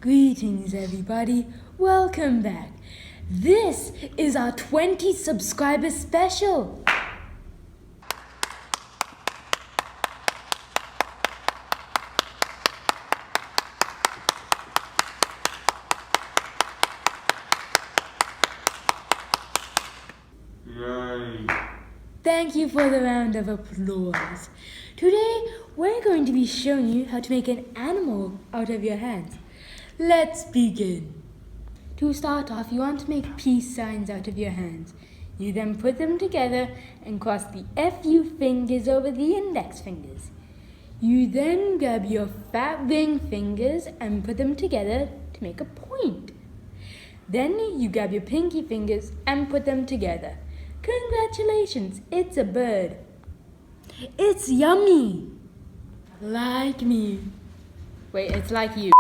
Greetings everybody, welcome back. This is our 20 subscriber special. Yay. Thank you for the round of applause. Today we're going to be showing you how to make an animal out of your hands. Let's begin. To start off, you want to make peace signs out of your hands. You then put them together and cross the FU fingers over the index fingers. You then grab your fat ring fingers and put them together to make a point. Then you grab your pinky fingers and put them together. Congratulations, it's a bird. It's yummy. Like me. Wait, it's like you.